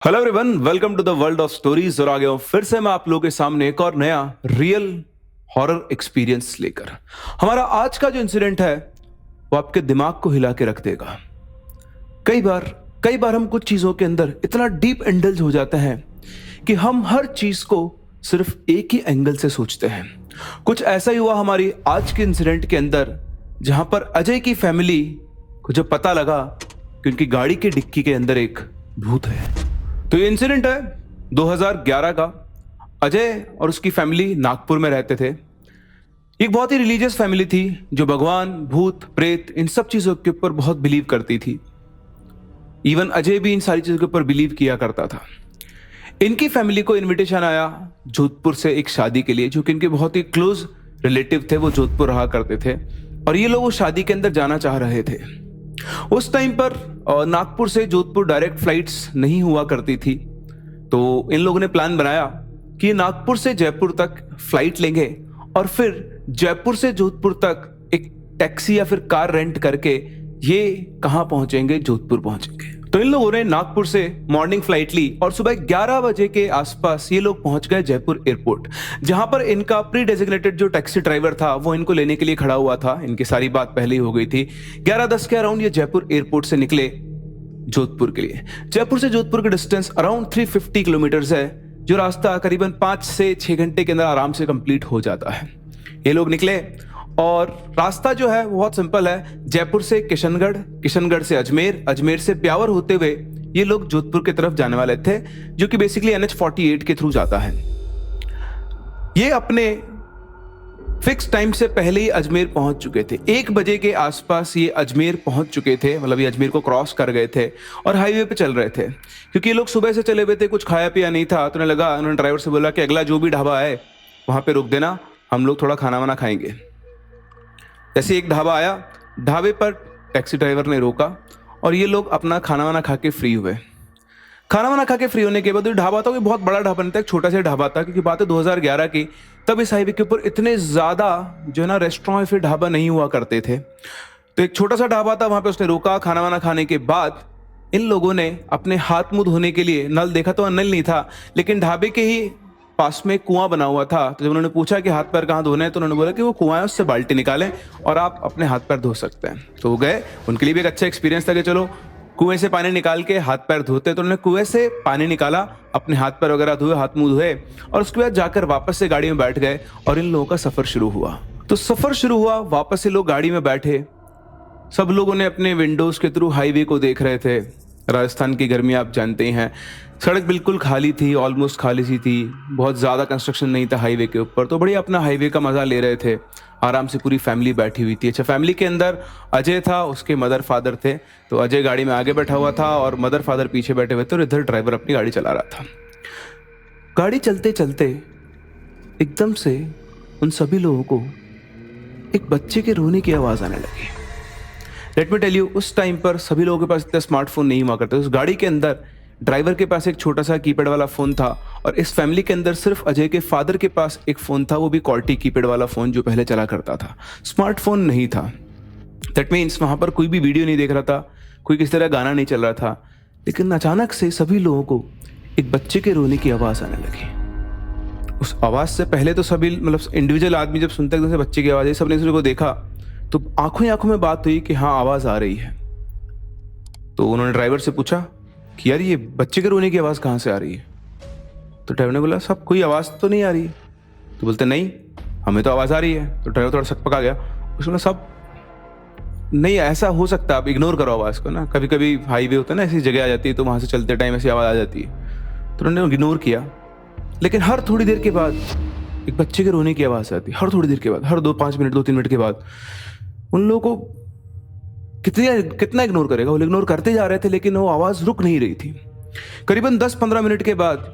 Hello everyone, welcome to the world of stories. और आ गया हूं फिर से मैं आप लोगों के सामने एक और नया रियल हॉरर एक्सपीरियंस लेकर। हमारा आज का जो इंसिडेंट है वो आपके दिमाग को हिला के रख देगा। कई बार हम कुछ चीजों के अंदर इतना डीप इंडल्ज हो जाते हैं कि हम हर चीज को सिर्फ एक ही एंगल से सोचते हैं। कुछ ऐसा ही हुआ हमारी आज के इंसिडेंट के अंदर, जहां पर अजय की फैमिली को जब पता लगा कि उनकी गाड़ी के डिक्की के अंदर एक भूत है। तो ये इंसिडेंट है 2011 का। अजय और उसकी फैमिली नागपुर में रहते थे। एक बहुत ही रिलीजियस फैमिली थी जो भगवान, भूत, प्रेत इन सब चीज़ों के ऊपर बहुत बिलीव करती थी। इवन अजय भी इन सारी चीज़ों के ऊपर बिलीव किया करता था। इनकी फैमिली को इनविटेशन आया जोधपुर से एक शादी के लिए, जो कि इनके बहुत ही क्लोज रिलेटिव थे, वो जोधपुर रहा करते थे और ये लोग उस शादी के अंदर जाना चाह रहे थे। उस टाइम पर नागपुर से जोधपुर डायरेक्ट फ्लाइट्स नहीं हुआ करती थी, तो इन लोगों ने प्लान बनाया कि नागपुर से जयपुर तक फ्लाइट लेंगे और फिर जयपुर से जोधपुर तक एक टैक्सी या फिर कार रेंट करके ये कहाँ पहुंचेंगे, जोधपुर पहुंचेंगे। तो इन लोगों ने नागपुर से मॉर्निंग फ्लाइट ली और सुबह 11 बजे के आसपास ये लोग पहुंच गए जयपुर एयरपोर्ट, जहां पर इनका प्री डेजिग्नेटेड जो टैक्सी ड्राइवर था वो इनको लेने के लिए खड़ा हुआ था। इनकी सारी बात पहले ही हो गई थी। 11:10 के अराउंड ये जयपुर एयरपोर्ट से निकले जोधपुर के लिए। जयपुर से जोधपुर का डिस्टेंस अराउंड 350 किलोमीटर्स है, जो रास्ता करीबन 5 से 6 घंटे के अंदर आराम से कंप्लीट हो जाता है। ये लोग निकले और रास्ता जो है वो बहुत सिंपल है। जयपुर से किशनगढ़, किशनगढ़ से अजमेर, अजमेर से ब्यावर होते हुए ये लोग जोधपुर की तरफ जाने वाले थे, जो कि बेसिकली NH-48 के थ्रू जाता है। ये अपने फिक्स टाइम से पहले ही अजमेर पहुंच चुके थे। 1 बजे के आसपास ये अजमेर पहुंच चुके थे, मतलब ये अजमेर को क्रॉस कर गए थे और हाईवे पे चल रहे थे। क्योंकि ये लोग सुबह से चले हुए थे, कुछ खाया पिया नहीं था, तो उन्होंने ड्राइवर से बोला कि अगला जो भी ढाबा है वहां पे रुक देना, हम लोग थोड़ा खाना वाना खाएंगे। जैसे एक ढाबा आया, ढाबे पर टैक्सी ड्राइवर ने रोका और ये लोग अपना खाना वाना खा के फ्री हुए। खाना वाना खा के फ्री होने के बाद ढाबा था, कोई बहुत बड़ा ढाबा नहीं था, एक छोटा सा ढाबा था, क्योंकि बात है 2011 की। तब इस हाईवे के ऊपर इतने ज़्यादा जो है ना रेस्टोरेंट फिर ढाबा नहीं हुआ करते थे। तो एक छोटा सा ढाबा था, वहाँ पे उसने रोका। खाना वाना खाने के बाद इन लोगों ने अपने हाथ मुंह धोने के लिए नल देखा, तो नल नहीं था, लेकिन ढाबे के ही पास में कुआं बना हुआ था। तो जब उन्होंने पूछा कि हाथ पैर कहाँ धोने हैं, तो उन्होंने बोला कि वो कुआं है, उससे बाल्टी निकालें और आप अपने हाथ पैर धो सकते हैं। तो वो गए। उनके लिए भी एक अच्छा एक्सपीरियंस था कि चलो कुएं से पानी निकाल के हाथ पैर धोते। तो उन्होंने कुएं से पानी निकाला, अपने हाथ पैर वगैरह धोए, हाथ मुंह धोए और उसके बाद जाकर वापस से गाड़ी में बैठ गए और इन लोगों का सफर शुरू हुआ। तो सफर शुरू हुआ, वापस से लोग गाड़ी में बैठे। सब लोगों ने अपने विंडोज के थ्रू हाईवे को देख रहे थे। राजस्थान की गर्मी आप जानते ही हैं। सड़क बिल्कुल खाली थी, ऑलमोस्ट खाली सी थी, बहुत ज़्यादा कंस्ट्रक्शन नहीं था हाईवे के ऊपर। तो बढ़िया अपना हाईवे का मज़ा ले रहे थे, आराम से पूरी फैमिली बैठी हुई थी। अच्छा, फैमिली के अंदर अजय था, उसके मदर फादर थे। तो अजय गाड़ी में आगे बैठा हुआ था और मदर फादर पीछे बैठे हुए थे और इधर ड्राइवर अपनी गाड़ी चला रहा था। गाड़ी चलते चलते एकदम से उन सभी लोगों को एक बच्चे के रोने की आवाज़ आने लगी। लेट मी टेल यू, उस टाइम पर सभी लोगों के पास इतना स्मार्टफोन नहीं हुआ करते। उस गाड़ी के अंदर ड्राइवर के पास एक छोटा सा कीपैड वाला फ़ोन था और इस फैमिली के अंदर सिर्फ अजय के फादर के पास एक फ़ोन था, वो भी क्वालिटी कीपैड वाला फ़ोन जो पहले चला करता था। स्मार्टफोन नहीं था। दैट मीन्स वहाँ पर कोई भी वीडियो नहीं देख रहा था, कोई किसी तरह गाना नहीं चल रहा था। लेकिन अचानक से सभी लोगों को एक बच्चे के रोने की आवाज़ आने लगी। उस आवाज़ से पहले तो सभी, मतलब इंडिविजुअल आदमी जब सुनते हैं बच्चे की आवाज़ है, सबने दूसरे को देखा तो आंखों ही आंखों में बात हुई कि हाँ आवाज़ आ रही है। तो उन्होंने ड्राइवर से पूछा कि यार ये बच्चे के रोने की आवाज़ कहाँ से आ रही है। तो ड्राइवर ने बोला साहब कोई आवाज़ तो नहीं आ रही है। तो बोलते नहीं, हमें तो आवाज़ आ रही है। तो ड्राइवर थोड़ा सकपका गया। उसने बोला साहब नहीं, ऐसा हो सकता है, आप इग्नोर करो आवाज़ को ना, कभी कभी हाईवे होता है ना, ऐसी जगह आ जाती है तो वहाँ से चलते टाइम ऐसी आवाज़ आ जाती है। तो उन्होंने इग्नोर किया। लेकिन हर थोड़ी देर के बाद एक बच्चे के रोने की आवाज़ आती, हर थोड़ी देर के बाद, हर 2-5 मिनट 2-3 मिनट के बाद। उन लोगों को कितना इग्नोर करेगा, वो इग्नोर करते जा रहे थे, लेकिन वो आवाज़ रुक नहीं रही थी। करीबन 10-15 मिनट के बाद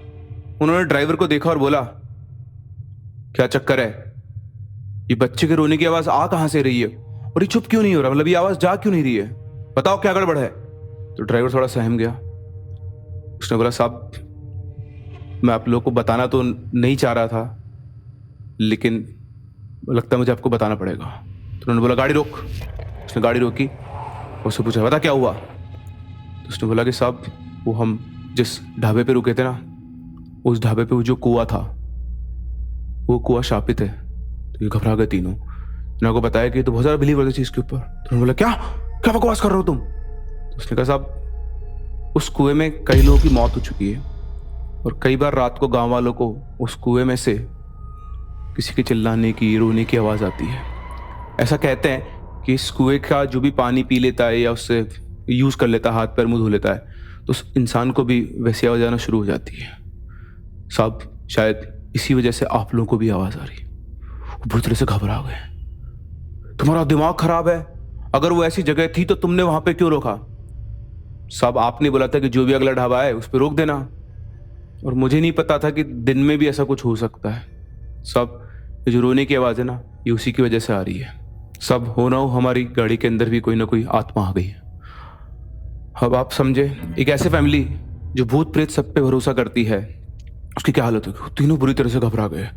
उन्होंने ड्राइवर को देखा और बोला क्या चक्कर है, ये बच्चे के रोने की आवाज़ आ कहाँ से रही है और ये चुप क्यों नहीं हो रहा, मतलब ये आवाज़ जा क्यों नहीं रही है, बताओ क्या गड़बड़ है। तो ड्राइवर थोड़ा सहम गया। उसने बोला साहब मैं आप लोगों को बताना तो नहीं चाह रहा था, लेकिन लगता है मुझे आपको बताना पड़ेगा। तो उन्होंने बोला गाड़ी रोक। उसने गाड़ी रोकी, उससे पूछा बता क्या हुआ। तो उसने बोला कि साहब वो हम जिस ढाबे पे रुके थे ना, उस ढाबे पे वो जो कुआं था, वो कुआं शापित है। तो ये घबरा गए तीनों। उन्होंने को बताया कि तो बहुत ज़्यादा बिलीव करते चीज़ के ऊपर। तो उन्होंने बोला क्या क्या बकवास कर रहे हो तुम? तो उसने कहा साहब, उस कुएं में कई लोगों की मौत हो चुकी है और कई बार रात को गांव वालों को उस कुएं में से किसी के चिल्लाने की, रोने की आवाज़ आती है। ऐसा कहते हैं कि इस कुएं का जो भी पानी पी लेता है या उससे यूज़ कर लेता है, हाथ पैर मुंह धो लेता है, तो उस इंसान को भी वैसी आवाज़ आना शुरू हो जाती है। साहब, शायद इसी वजह से आप लोगों को भी आवाज़ आ रही है। वो बुरी तरह से घबरा गए। तुम्हारा दिमाग खराब है? अगर वो ऐसी जगह थी तो तुमने वहां पे क्यों रोका? साहब, आपने बोला था कि जो भी अगला ढाबा है उस पर रोक देना, और मुझे नहीं पता था कि दिन में भी ऐसा कुछ हो सकता है। सब ये जो रोने की आवाज़ है ना, ये उसी की वजह से आ रही है। सब हो ना हो हमारी गाड़ी के अंदर भी कोई ना कोई आत्मा आ गई है। अब आप समझे, एक ऐसे फैमिली जो भूत प्रेत सब पे भरोसा करती है, उसकी क्या हालत होगी। तीनों बुरी तरह से घबरा गए।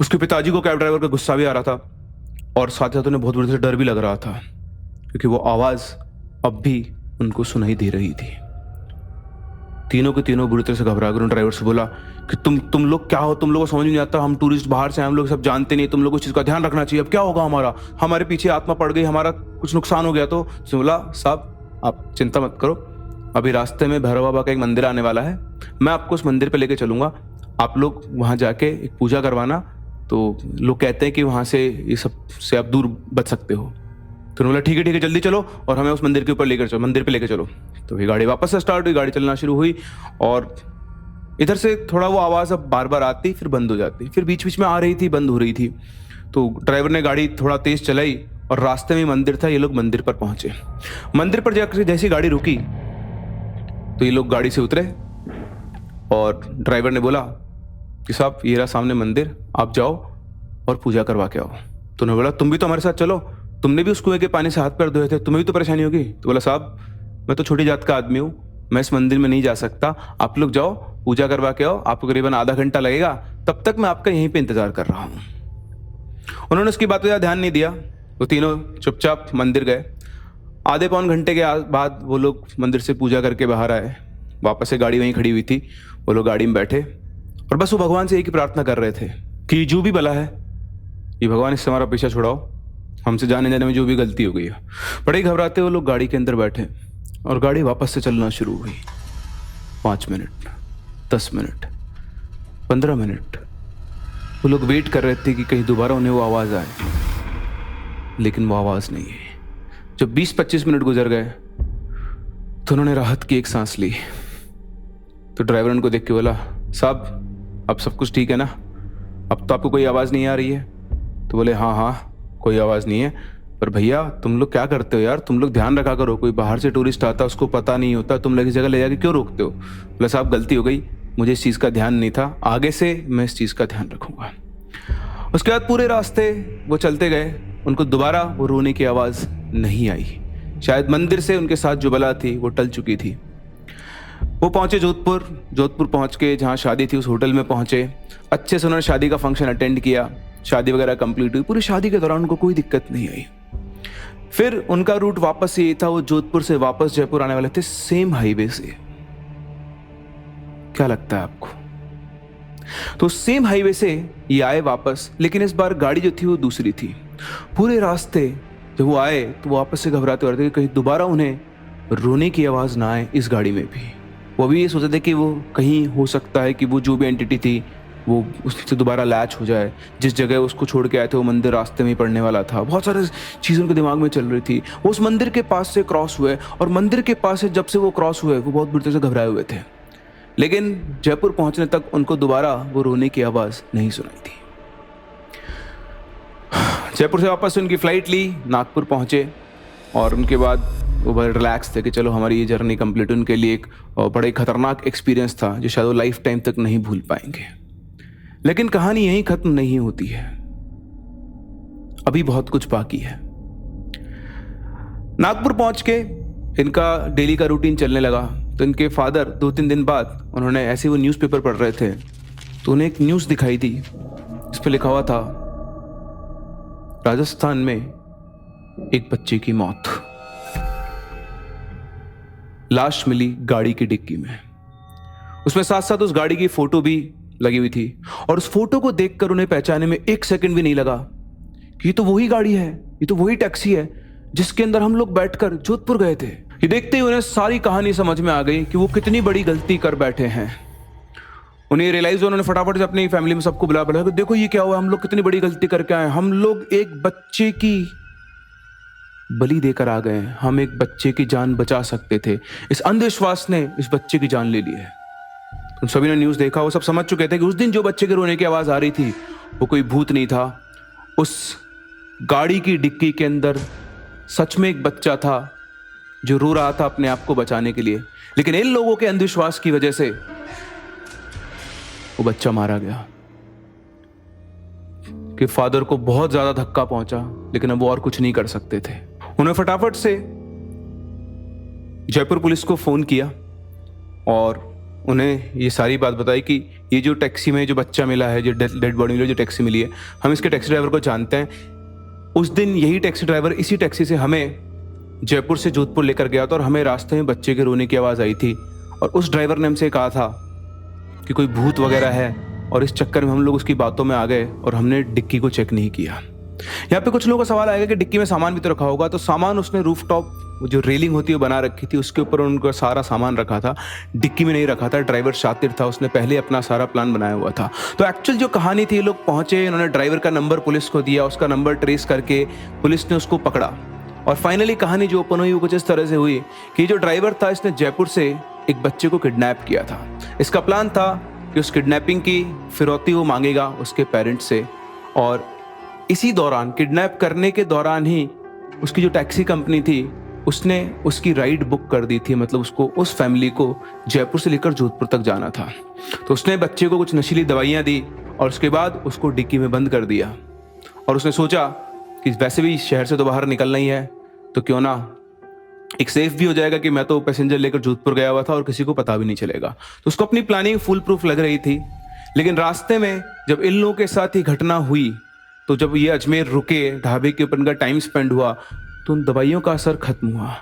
उसके पिताजी को कैब ड्राइवर का गुस्सा भी आ रहा था और साथ ही साथ उन्हें बहुत बुरी तरह से डर भी लग रहा था, क्योंकि वो आवाज़ अब भी उनको सुनाई दे रही थी। तीनों के तीनों बुरी तरह से घबरा कर ड्राइवर से बोला कि तुम लोग क्या हो? तुम लोगों को समझ नहीं आता, हम टूरिस्ट बाहर से हैं, हम लोग सब जानते नहीं, तुम लोग को इस चीज़ का ध्यान रखना चाहिए। अब क्या होगा हमारा? हमारे पीछे आत्मा पड़ गई, हमारा कुछ नुकसान हो गया तो? उसने बोला साहब, आप चिंता मत करो, अभी रास्ते में भैरव बाबा का एक मंदिर आने वाला है, मैं आपको उस मंदिर पर लेके चलूँगा, आप लोग वहाँ जाके एक पूजा करवाना, तो लोग कहते हैं कि वहाँ से ये सब से आप दूर बच सकते हो। तो उन्होंने बोला ठीक है जल्दी चलो और हमें उस मंदिर के ऊपर लेकर चलो, मंदिर पे लेकर चलो। तो ये गाड़ी वापस से स्टार्ट हुई, गाड़ी चलना शुरू हुई और इधर से थोड़ा वो आवाज़ अब बार बार आती, फिर बंद हो जाती, फिर बीच बीच में आ रही थी, बंद हो रही थी। तो ड्राइवर ने गाड़ी थोड़ा तेज़ चलाई और रास्ते में मंदिर था। ये लोग मंदिर पर पहुंचे। मंदिर पर जाकर जैसी गाड़ी रुकी तो ये लोग गाड़ी से उतरे और ड्राइवर ने बोला कि साहब, ये रहा सामने मंदिर, आप जाओ और पूजा करवा के आओ। तो उन्होंने बोला तुम भी तो हमारे साथ चलो, तुमने भी उस कुएं के पानी से हाथ पैर धोए थे, तुम्हें भी तो परेशानी होगी। तो बोला साहब, मैं तो छोटी जात का आदमी हूँ, मैं इस मंदिर में नहीं जा सकता, आप लोग जाओ पूजा करवा के आओ, आपको करीबन आधा घंटा लगेगा, तब तक मैं आपका यहीं पे इंतजार कर रहा हूँ। उन्होंने उसकी बात पर ध्यान नहीं दिया, वो तीनों चुपचाप मंदिर गए। आधे पौन घंटे के बाद वो लोग मंदिर से पूजा करके बाहर आए। वापस से गाड़ी वहीं खड़ी हुई थी, वो लोग गाड़ी में बैठे और बस वो भगवान से एक ही प्रार्थना कर रहे थे कि जो भी भला है, ये भगवान इससे हमारा पीछा छुड़ाओ, हमसे जाने जाने में जो भी गलती हो गई है। बड़े घबराते वो लोग गाड़ी के अंदर बैठे और गाड़ी वापस से चलना शुरू हुई। 5 मिनट, 10 मिनट, 15 मिनट वो लोग वेट कर रहे थे कि कहीं दोबारा उन्हें वो आवाज़ आए, लेकिन वो आवाज़ नहीं है। जब 20-25 मिनट गुजर गए तो उन्होंने राहत की एक सांस ली। तो ड्राइवर उनको देख के बोला साहब, अब सब कुछ ठीक है ना? अब तो आपको कोई आवाज़ नहीं आ रही है? तो बोले हाँ कोई आवाज़ नहीं है, पर भैया तुम लोग क्या करते हो यार, तुम लोग ध्यान रखा करो, कोई बाहर से टूरिस्ट आता उसको पता नहीं होता, तुम लोग इस जगह ले जाके क्यों रोकते हो? बोले साहब, गलती हो गई, मुझे इस चीज़ का ध्यान नहीं था, आगे से मैं इस चीज़ का ध्यान रखूँगा। उसके बाद पूरे रास्ते वो चलते गए, उनको दोबारा वो रोने की आवाज़ नहीं आई। शायद मंदिर से उनके साथ जो बला थी वो टल चुकी थी। वो पहुंचे जोधपुर पहुंच के जहाँ शादी थी उस होटल में पहुंचे। अच्छे से उन्होंने शादी का फंक्शन अटेंड किया, शादी वगैरह कंप्लीट हुई। पूरी शादी के दौरान उनको कोई दिक्कत नहीं आई। फिर उनका रूट वापस ये था, वो जोधपुर से वापस जयपुर आने वाले थे, सेम हाईवे से। क्या लगता है आपको? तो सेम हाईवे से ये आए वापस, लेकिन इस बार गाड़ी जो थी वो दूसरी थी। पूरे रास्ते जब वो आए तो वो वापस से घबराते हो रहे थे कि कहीं दोबारा उन्हें रोने की आवाज़ ना आए इस गाड़ी में भी। वो भी ये सोचते थे कि वो कहीं हो सकता है कि वो जो भी एंटिटी थी वो उससे दोबारा लैच हो जाए। जिस जगह उसको छोड़ के आए थे वो मंदिर रास्ते में ही पड़ने वाला था। बहुत सारी चीज़ें उनके दिमाग में चल रही थी। वो उस मंदिर के पास से क्रॉस हुए और मंदिर के पास से जब से वो क्रॉस हुए वो बहुत बुरी तरह से घबराए हुए थे। लेकिन जयपुर पहुंचने तक उनको दोबारा वो रोने की आवाज़ नहीं सुनाई थी। जयपुर से वापस उनकी फ़्लाइट ली, नागपुर पहुंचे और उनके बाद वो बड़े रिलैक्स थे कि चलो हमारी ये जर्नी कंप्लीट। उनके लिए एक बड़े खतरनाक एक्सपीरियंस था जो शायद वो लाइफ टाइम तक नहीं भूल पाएंगे। लेकिन कहानी यहीं खत्म नहीं होती है, अभी बहुत कुछ बाकी है। नागपुर पहुंच के इनका डेली का रूटीन चलने लगा। तो इनके फादर 2-3 दिन बाद उन्होंने ऐसे वो न्यूज़पेपर पढ़ रहे थे तो उन्हें एक न्यूज़ दिखाई दी। इस पर लिखा हुआ था, राजस्थान में एक बच्चे की मौत, लाश मिली गाड़ी की डिक्की में। उसमें साथ साथ उस गाड़ी की फोटो भी लगी हुई थी और उस फोटो को देखकर उन्हें पहचानने में 1 सेकंड भी नहीं लगा कि ये तो वही गाड़ी है, ये तो वही टैक्सी है जिसके अंदर हम लोग बैठकर जोधपुर गए थे। ये देखते ही उन्हें सारी कहानी समझ में आ गई कि वो कितनी बड़ी गलती कर बैठे हैं। उन्हें रियलाइज, उन्होंने फटाफट से अपनी फैमिली में सबको बुला बुला, देखो ये क्या हुआ, हम लोग कितनी बड़ी गलती करके आए, हम लोग एक बच्चे की बलि देकर आ गए, हम एक बच्चे की जान बचा सकते थे, इस अंधविश्वास ने इस बच्चे की जान ले ली है। उन सभी ने न्यूज देखा, वो सब समझ चुके थे कि उस दिन जो बच्चे के रोने की आवाज आ रही थी वो कोई भूत नहीं था, उस गाड़ी की डिक्की के अंदर सच में एक बच्चा था जो रो रहा था अपने आप को बचाने के लिए। लेकिन इन लोगों के अंधविश्वास की वजह से वो बच्चा मारा गया कि फादर को बहुत ज्यादा धक्का पहुंचा, लेकिन अब वो और कुछ नहीं कर सकते थे। उन्होंने फटाफट से जयपुर पुलिस को फोन किया और उन्हें ये सारी बात बताई कि ये जो टैक्सी में जो बच्चा मिला है, जो डेड बॉडी मिली, जो टैक्सी मिली है, हम इसके टैक्सी ड्राइवर को जानते हैं। उस दिन यही टैक्सी ड्राइवर इसी टैक्सी से हमें जयपुर से जोधपुर लेकर गया था और हमें रास्ते में बच्चे के रोने की आवाज़ आई थी और उस ड्राइवर ने हमसे कहा था कि कोई भूत वगैरह है, और इस चक्कर में हम लोग उसकी बातों में आ गए और हमने डिक्की को चेक नहीं किया। यहाँ पे कुछ लोगों का सवाल आएगा कि डिक्की में सामान भी तो रखा होगा, तो सामान उसने रूफटॉप जो रेलिंग होती है बना रखी थी उसके ऊपर उनका सारा सामान रखा था, डिक्की में नहीं रखा था। ड्राइवर शातिर था, उसने पहले अपना सारा प्लान बनाया हुआ था। तो एक्चुअल जो कहानी थी, लोग पहुंचे, उन्होंने ड्राइवर का नंबर पुलिस को दिया, उसका नंबर ट्रेस करके पुलिस ने उसको पकड़ा और फाइनली कहानी जो ओपन हुई वो कुछ इस तरह से हुई कि जो ड्राइवर था इसने जयपुर से एक बच्चे को किडनैप किया था। इसका प्लान था कि उस किडनैपिंग की फिरौती वो मांगेगा उसके पेरेंट्स से, और इसी दौरान, किडनैप करने के दौरान ही उसकी जो टैक्सी कंपनी थी उसने उसकी राइड बुक कर दी थी, मतलब उसको, उस फैमिली को जयपुर से लेकर जोधपुर तक जाना था। तो उसने बच्चे को कुछ नशीली दवाइयाँ दी और उसके बाद उसको डिक्की में बंद कर दिया और उसने सोचा कि वैसे भी शहर से तो बाहर निकलना ही है, तो क्यों ना एक सेफ भी हो जाएगा कि मैं तो पैसेंजर लेकर जोधपुर गया हुआ था और किसी को पता भी नहीं चलेगा। तो उसको अपनी प्लानिंग फुल प्रूफ लग रही थी। लेकिन रास्ते में जब इन लोगों के साथ ये घटना हुई, तो जब ये अजमेर रुके, ढाबे के ऊपर उनका टाइम स्पेंड हुआ, तो उन दवाइयों का असर खत्म हुआ।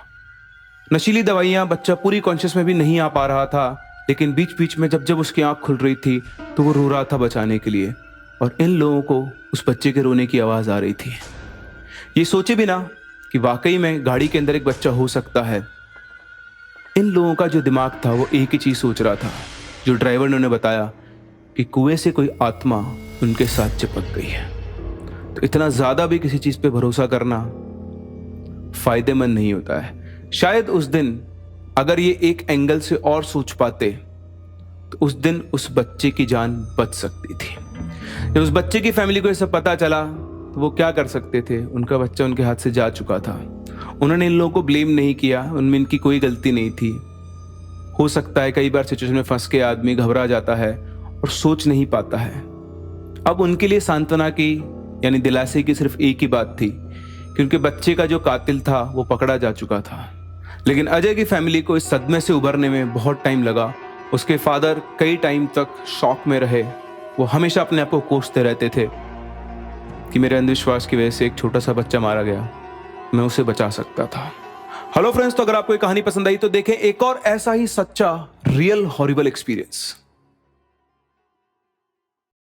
नशीली दवाइयाँ, बच्चा पूरी कॉन्शियस में भी नहीं आ पा रहा था, लेकिन बीच बीच में जब जब उसकी आँख खुल रही थी तो वो रो रहा था बचाने के लिए, और इन लोगों को उस बच्चे के रोने की आवाज़ आ रही थी। ये सोचे बिना कि वाकई में गाड़ी के अंदर एक बच्चा हो सकता है, इन लोगों का जो दिमाग था वो एक ही चीज़ सोच रहा था, जो ड्राइवर ने उन्हें बताया कि कुएं से कोई आत्मा उनके साथ चिपक गई है। तो इतना ज़्यादा भी किसी चीज़ पे भरोसा करना फायदेमंद नहीं होता है। शायद उस दिन अगर ये एक एंगल से और सोच पाते तो उस दिन उस बच्चे की जान बच सकती थी। जब उस बच्चे की फैमिली को ये सब पता चला तो वो क्या कर सकते थे, उनका बच्चा उनके हाथ से जा चुका था। उन्होंने इन लोगों को ब्लेम नहीं किया, उनमें इनकी कोई गलती नहीं थी। हो सकता है कई बार सिचुएशन में फंस के आदमी घबरा जाता है और सोच नहीं पाता है। अब उनके लिए सांत्वना की, यानी दिलासे की सिर्फ एक ही बात थी कि उनके बच्चे का जो कातिल था वो पकड़ा जा चुका था। लेकिन अजय की फैमिली को इस सदमे से उभरने में बहुत टाइम लगा। उसके फादर कई टाइम तक शॉक में रहे। वो हमेशा अपने आप को कोसते रहते थे कि मेरे अंधविश्वास की वजह से एक छोटा सा बच्चा मारा गया, मैं उसे बचा सकता था। हेलो फ्रेंड्स, तो अगर आपको ये कहानी पसंद आई तो देखें एक और ऐसा ही सच्चा रियल हॉरिबल एक्सपीरियंस।